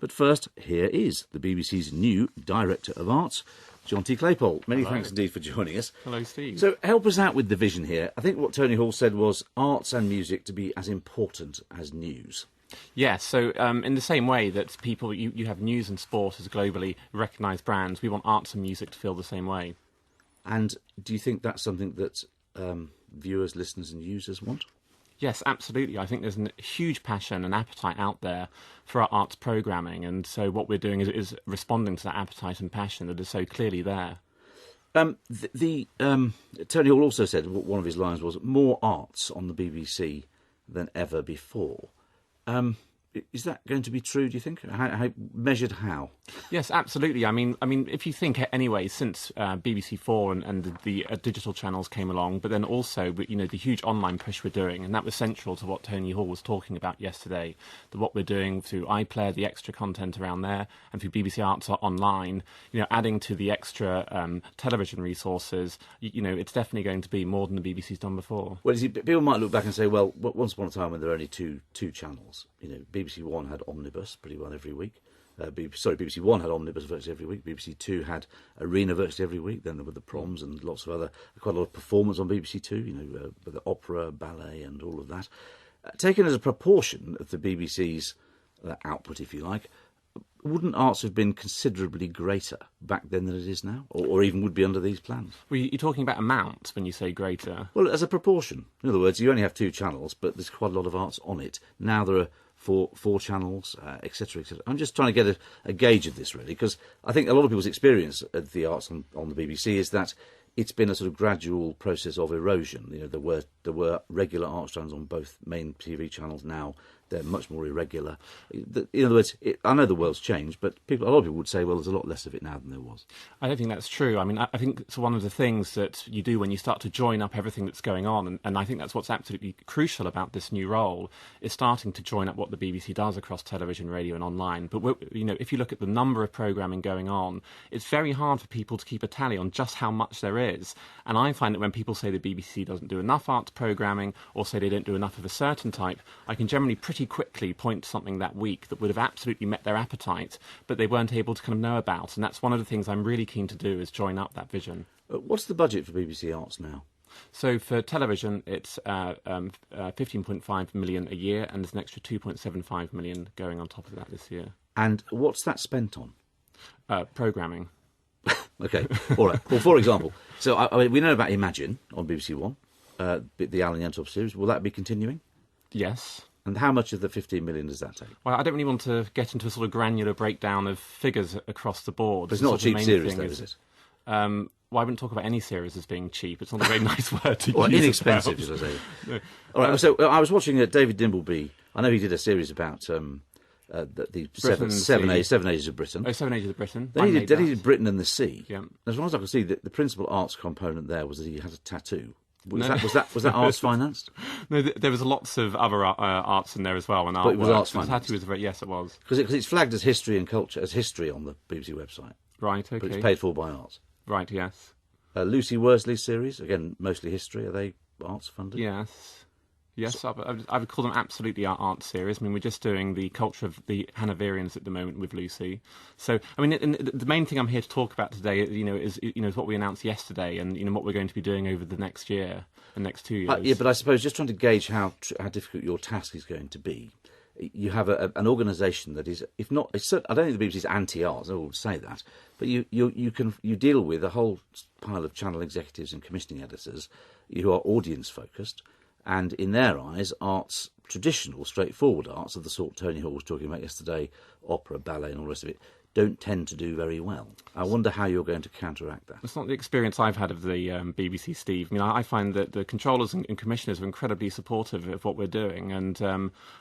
But first, here is the BBC's new Director of Arts, John T. Claypole. Many thanks indeed for joining us. Hello, Steve. So help us out with the vision here. I think what Tony Hall said was arts and music to be as important as news. Yes, so in the same way that people, you have news and sport as globally recognised brands, we want arts and music to feel the same way. And do you think that's something that viewers, listeners and users want? Yes, absolutely. I think there's a huge passion and appetite out there for our arts programming, and so what we're doing is responding to that appetite and passion that is so clearly there. Tony Hall also said, one of his lines was, more arts on the BBC than ever before. Is that going to be true, do you think? Measured how? Yes, absolutely. I mean, if you think anyway, since BBC Four and the digital channels came along, but then also, the huge online push we're doing, and that was central to what Tony Hall was talking about yesterday, that what we're doing through iPlayer, the extra content around there, and through BBC Arts Online, adding to the extra television resources, it's definitely going to be more than the BBC's done before. Well, people might look back and say, well, once upon a time when there were only two channels, BBC One had Omnibus pretty well every week. BBC One had Omnibus virtually every week. BBC Two had Arena virtually every week. Then there were the proms and lots of other, quite a lot of performance on BBC Two, with the opera, ballet and all of that. Taken as a proportion of the BBC's output, if you like, wouldn't arts have been considerably greater back then than it is now? Or even would be under these plans? Well, you're talking about amounts when you say greater. Well, as a proportion. In other words, you only have two channels, but there's quite a lot of arts on it. Now there are four channels, etc., etc. I'm just trying to get a gauge of this, really, because I think a lot of people's experience of the arts on the BBC is that it's been a sort of gradual process of erosion. There were regular arts channels on both main TV channels. Now they're much more irregular. In other words, I know the world's changed, but a lot of people would say, well, there's a lot less of it now than there was. I don't think that's true. I mean, I think it's one of the things that you do when you start to join up everything that's going on, and I think that's what's absolutely crucial about this new role, is starting to join up what the BBC does across television, radio and online. But, if you look at the number of programming going on, it's very hard for people to keep a tally on just how much there is. And I find that when people say the BBC doesn't do enough arts programming, or say they don't do enough of a certain type, I can generally pretty quickly point to something that week that would have absolutely met their appetite, but they weren't able to kind of know about. And that's one of the things I'm really keen to do, is join up that vision. What's the budget for BBC Arts now? So for television, it's 15.5 million a year, and there's an extra 2.75 million going on top of that this year. And what's that spent on? Programming. Okay, all right. Well, for example, so we know about Imagine on BBC One, the Alan Yentop series. Will that be continuing? Yes. And how much of the 15 million does that take? Well, I don't really want to get into a sort of granular breakdown of figures across the board. It's not a cheap series, though, is it? Well, I wouldn't talk about any series as being cheap. It's not a very nice word to well, use. Inexpensive, should I say. No. All right, so I was watching David Dimbleby. I know he did a series about the seven Ages of Britain. Oh, 7 Ages of Britain. Then he did Britain and the Sea. Yeah. As far as I could see, the principal arts component there was that he had a tattoo. Was that arts financed? No, there was lots of other arts in there as well. And but it was arts financed. Yes, it was. Because it's flagged as history and culture, as history on the BBC website. Right, okay. But it's paid for by arts. Right, yes. Lucy Worsley's series, again, mostly history. Are they arts funded? Yes. Yes, I would call them absolutely our art series. I mean, we're just doing the culture of the Hanoverians at the moment with Lucy. So, I mean, the main thing I'm here to talk about today, is what we announced yesterday, and what we're going to be doing over the next year, the next 2 years. Yeah, but I suppose just trying to gauge how difficult your task is going to be. You have an organisation that is, if not, I don't think the BBC's anti-arts. I would say that, but you deal with a whole pile of channel executives and commissioning editors who are audience focused. And in their eyes, arts, traditional, straightforward arts of the sort Tony Hall was talking about yesterday, opera, ballet and all the rest of it, don't tend to do very well. I wonder how you're going to counteract that. It's not the experience I've had of the BBC, Steve. I mean, I find that the controllers and commissioners are incredibly supportive of what we're doing. And,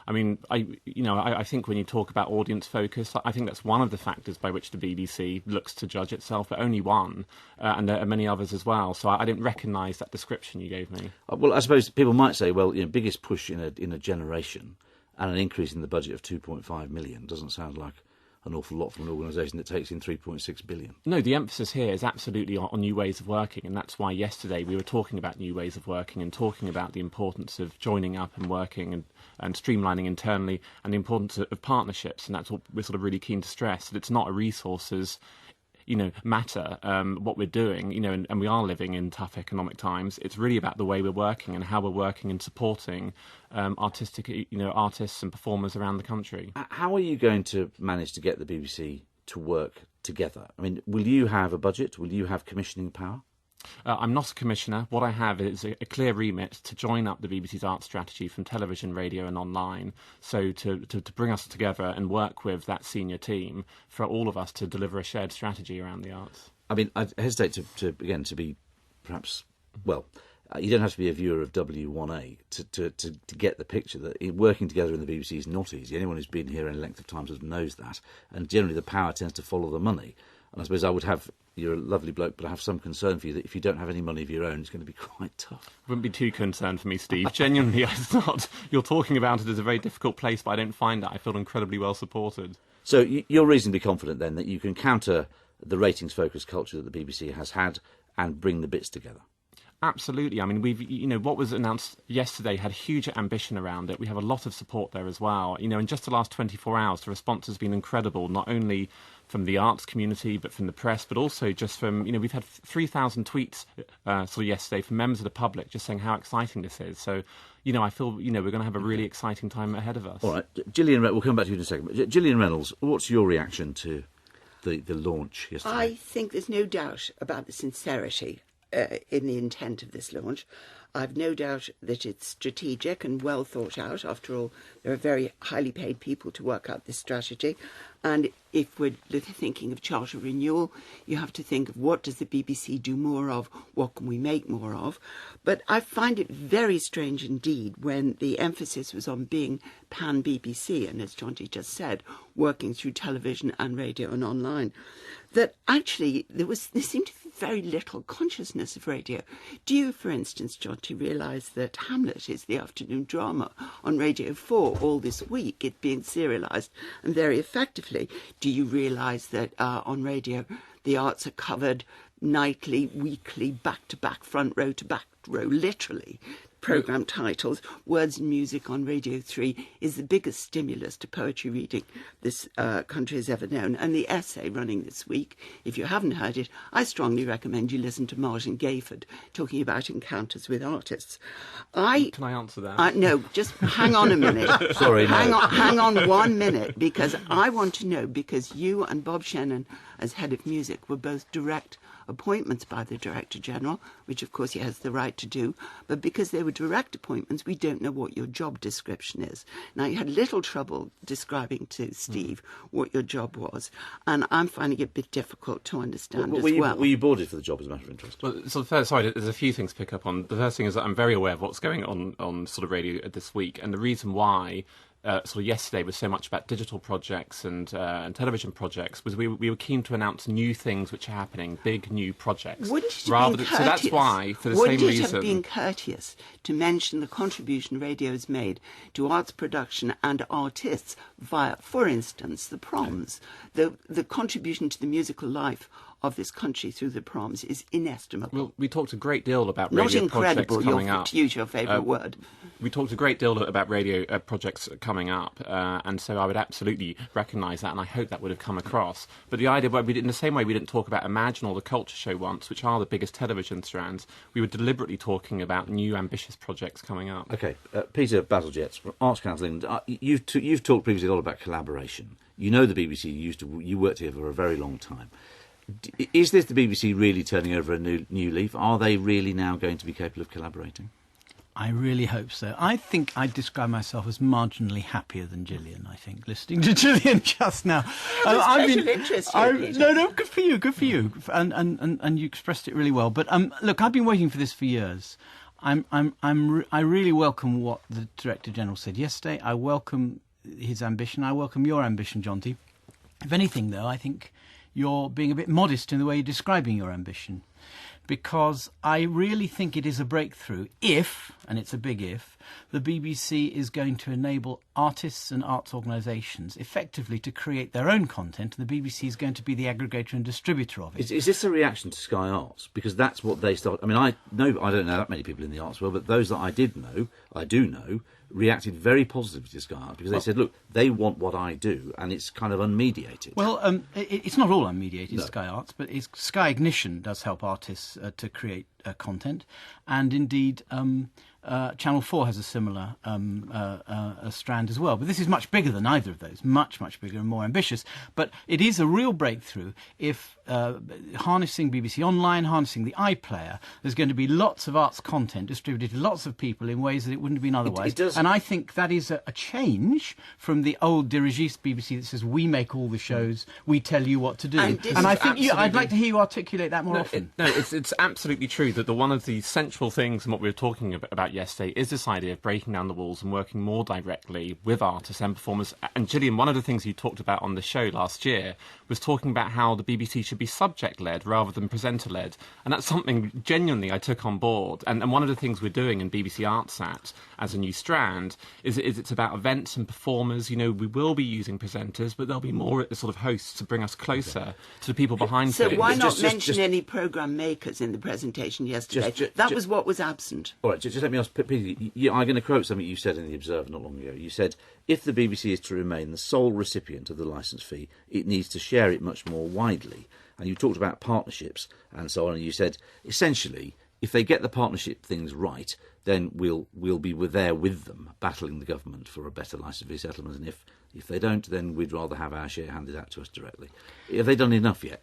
I think when you talk about audience focus, I think that's one of the factors by which the BBC looks to judge itself, but only one. And there are many others as well. So I didn't recognise that description you gave me. Well, I suppose people might say, well, biggest push in a generation and an increase in the budget of 2.5 million doesn't sound like an awful lot from an organisation that takes in 3.6 billion. No, the emphasis here is absolutely on new ways of working, and that's why yesterday we were talking about new ways of working and talking about the importance of joining up and working and streamlining internally, and the importance of partnerships, and that's what we're sort of really keen to stress, that it's not a resources matter what we're doing, and we are living in tough economic times. It's really about the way we're working and how we're working and supporting artists and performers around the country. How are you going to manage to get the BBC to work together? I mean, will you have a budget? Will you have commissioning power? I'm not a commissioner. What I have is a clear remit to join up the BBC's art strategy from television, radio and online, so to bring us together and work with that senior team for all of us to deliver a shared strategy around the arts. I mean, I hesitate to be perhaps, well, you don't have to be a viewer of W1A to get the picture that working together in the BBC is not easy. Anyone who's been here any length of time knows that, and generally the power tends to follow the money. And I suppose I would have, you're a lovely bloke, but I have some concern for you that if you don't have any money of your own, it's going to be quite tough. Wouldn't be too concerned for me, Steve. Genuinely, it's not. You're talking about it as a very difficult place, but I don't find that. I feel incredibly well supported. So you're reasonably confident then that you can counter the ratings-focused culture that the BBC has had and bring the bits together? Absolutely. I mean, what was announced yesterday had huge ambition around it. We have a lot of support there as well. In just the last 24 hours, the response has been incredible, not only from the arts community, but from the press, but also just from, we've had 3,000 tweets yesterday from members of the public just saying how exciting this is. So, I feel, we're going to have a really exciting time ahead of us. All right. Gillian, we'll come back to you in a second. But Gillian Reynolds, what's your reaction to the launch yesterday? I think there's no doubt about the sincerity in the intent of this launch. I've no doubt that it's strategic and well thought out. After all, there are very highly paid people to work out this strategy. And if we're thinking of charter renewal, you have to think of what does the BBC do more of, what can we make more of. But I find it very strange indeed when the emphasis was on being pan-BBC, and as Jonty just said, working through television and radio and online, that actually there seemed to be very little consciousness of radio. Do you, for instance, Jonty, realise that Hamlet is the afternoon drama on Radio 4 all this week? It's being serialised and very effectively. Do you realise that on radio the arts are covered nightly, weekly, back-to-back, front row to back row, literally? Programme titles. Words and Music on Radio 3 is the biggest stimulus to poetry reading this country has ever known. And the essay running this week, if you haven't heard it, I strongly recommend you listen to Martin Gayford talking about encounters with artists. Can I answer that? No, just hang on a minute. Sorry, hang on 1 minute, because I want to know, because you and Bob Shannon, as head of music, were both direct appointments by the Director General, which of course he has the right to do, but because they were direct appointments, we don't know what your job description is. Now, you had little trouble describing to Steve what your job was, and I'm finding it a bit difficult to understand as well. Were you boarded for the job, as a matter of interest? Well, there's a few things to pick up on. The first thing is that I'm very aware of what's going on sort of radio this week, and the reason why yesterday was so much about digital projects and television projects was we were keen to announce new things which are happening, big new projects. Wouldn't it have been courteous? So that's why, for the same reason... Wouldn't it have been courteous to mention the contribution radio has made to arts production and artists via, for instance, the proms? The contribution to the musical life of this country through the proms is inestimable. Well, we talked a great deal about radio projects coming up. To use your favourite word. We talked a great deal about radio projects coming up, and so I would absolutely recognise that, and I hope that would have come across. But the idea, in the same way we didn't talk about Imagine or the Culture Show once, which are the biggest television strands, we were deliberately talking about new ambitious projects coming up. OK, Peter Bazalgette from Arts Council England, you've talked previously a lot about collaboration. You know the BBC, you worked here for a very long time. Is this the BBC really turning over a new leaf? Are they really now going to be capable of collaborating? I really hope so. I think I'd describe myself as marginally happier than Gillian, I think, listening to Gillian just now. No, good for you. And you expressed it really well. But look, I've been waiting for this for years. I really welcome what the Director General said yesterday. I welcome his ambition. I welcome your ambition, Jonty. If anything, though, I think you're being a bit modest in the way you're describing your ambition. because I really think it is a breakthrough if, and it's a big if, the BBC is going to enable artists and arts organisations effectively to create their own content, and the BBC is going to be the aggregator and distributor of it. Is this a reaction to Sky Arts? Because that's what they started. I mean, I don't know that many people in the arts world, but those that I do know, reacted very positively to Sky Arts because they said, look, they want what I do, and it's kind of unmediated. Well, it's not all unmediated, No. Sky Arts, but Sky Ignition does help artists to create content, and indeed Channel 4 has a similar a strand as well. But this is much bigger than either of those, much, much bigger and more ambitious. But it is a real breakthrough if harnessing BBC Online, harnessing the iPlayer, there's going to be lots of arts content distributed to lots of people in ways that it wouldn't have been otherwise. It does. And I think that is a change from the old dirigiste BBC that says, we make all the shows, we tell you what to do. And I think I'd like to hear you articulate that more often. It's absolutely true that one of the central things in what we were talking about yesterday is this idea of breaking down the walls and working more directly with artists and performers. And Gillian, one of the things you talked about on the show last year was talking about how the BBC should be subject-led rather than presenter-led. And that's something genuinely I took on board. And one of the things we're doing in BBC ArtSat as a new strand is it's about events and performers. You know, we will be using presenters, but there'll be more sort of hosts to bring us closer to the people behind So things. why not Just- mention any programme makers in the presentation yesterday? That was what was absent. All right, just let me ask, Peter, I'm going to quote something you said in The Observer not long ago. You said, if the BBC is to remain the sole recipient of the licence fee, it needs to share it much more widely. And you talked about partnerships and so on, and you said, essentially, if they get the partnership things right, then we'll be there with them, battling the government for a better licence fee settlement. And if they don't, then we'd rather have our share handed out to us directly. Have they done enough yet?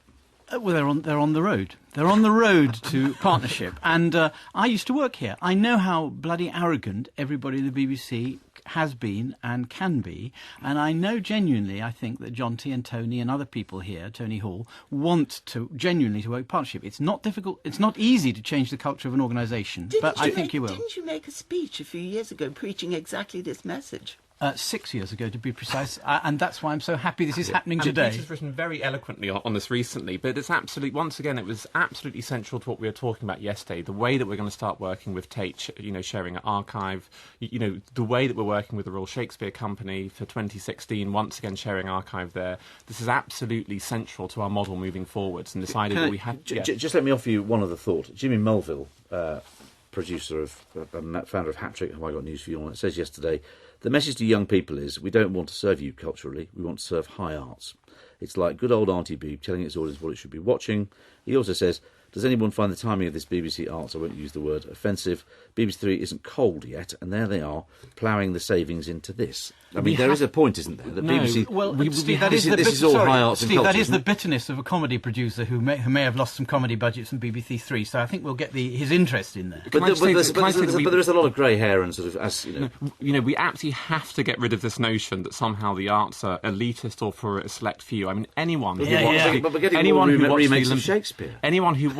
Well, they're on the road. They're on the road to partnership. And I used to work here. I know how bloody arrogant everybody in the BBC has been and can be. And I know genuinely, I think that John T and Tony and other people here, Tony Hall, want to genuinely to work partnership. It's not difficult. It's not easy to change the culture of an organisation, but I think you will. Didn't you make a speech a few years ago preaching exactly this message? 6 years ago, to be precise, and that's why I'm so happy this is happening And today. Peter's written very eloquently on this recently, but it's absolutely, once again, it was absolutely central to what we were talking about yesterday, the way that we're going to start working with Tate, sharing an archive, the way that we're working with the Royal Shakespeare Company for 2016, once again sharing archive there. This is absolutely central to our model moving forwards, and this idea that we have... Just let me offer you one other thought. Jimmy Mulville, producer and founder of Hat Trick, who I got news for you on, it says yesterday, the message to young people is, we don't want to serve you culturally, we want to serve high arts. It's like good old Auntie Beeb telling its audience what it should be watching. He also says, does anyone find the timing of this BBC Arts, I won't use the word offensive, BBC Three isn't cold yet, and there they are, ploughing the savings into this. I mean, there is a point, isn't there? That BBC... Well, Steve, this is all high arts and Steve, culture, that is isn't the it? bitterness of a comedy producer who may have lost some comedy budgets from BBC Three. So I think we'll get his interest in there. But there is a lot of grey hair and sort of, as you know... we absolutely have to get rid of this notion that somehow the arts are elitist or for a select few. I mean, anyone who But we're getting anyone more who watched remakes the of Shakespeare. Anyone who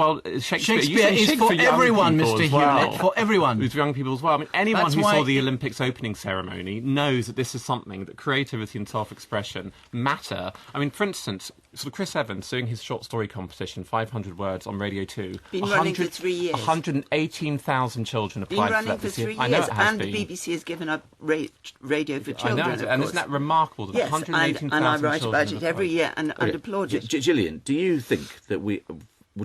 Shakespeare is for young everyone, people Mr. as well. Hewlett, for everyone. With young people as well. I mean, anyone That's who why saw the Olympics opening ceremony knows that this is something that creativity and self-expression matter. I mean, for instance, sort of Chris Evans doing his short story competition, 500 words on Radio 2. Been running for 3 years. 118,000 children applied Been running for that for this year. 3 I know years, it has and been. the BBC has given up radio for I children, know, of and course. isn't that remarkable? That Yes, 118,000 and I write children about it have every applied. year and applaud it. Gillian, do you think that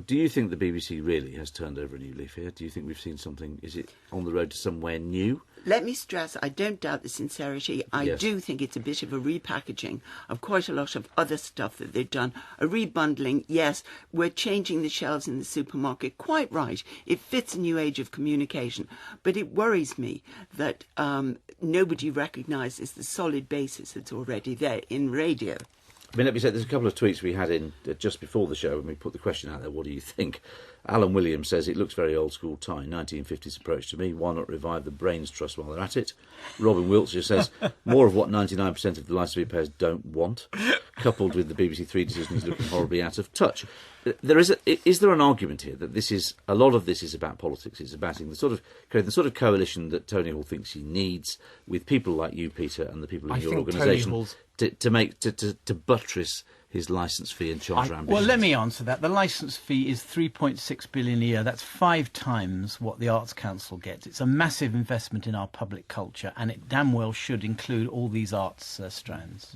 do you think the BBC really has turned over a new leaf here? Do you think we've seen something? Is it on the road to somewhere new? Let me stress, I don't doubt the sincerity. I Yes. do think it's a bit of a repackaging of quite a lot of other stuff that they've done. A rebundling, yes, we're changing the shelves in the supermarket. Quite right. It fits a new age of communication. But it worries me that nobody recognises the solid basis that's already there in radio. I mean, let me say, there's a couple of tweets we had in just before the show when we put the question out there, what do you think? Alan Williams says, it looks very old school tie, 1950s approach to me. Why not revive the Brains Trust while they're at it? Robin Wiltshire says, more of what 99% of the licensee payers don't want. coupled with the BBC Three decision, he's looking horribly out of touch. Is there an argument here that a lot of this is about politics? It's about the sort of coalition that Tony Hall thinks he needs with people like you, Peter, and the people in your organisation to buttress his licence fee and charter ambitions. Well, let me answer that. The licence fee is 3.6 billion a year. That's 5 times what the Arts Council gets. It's a massive investment in our public culture, and it damn well should include all these arts strands.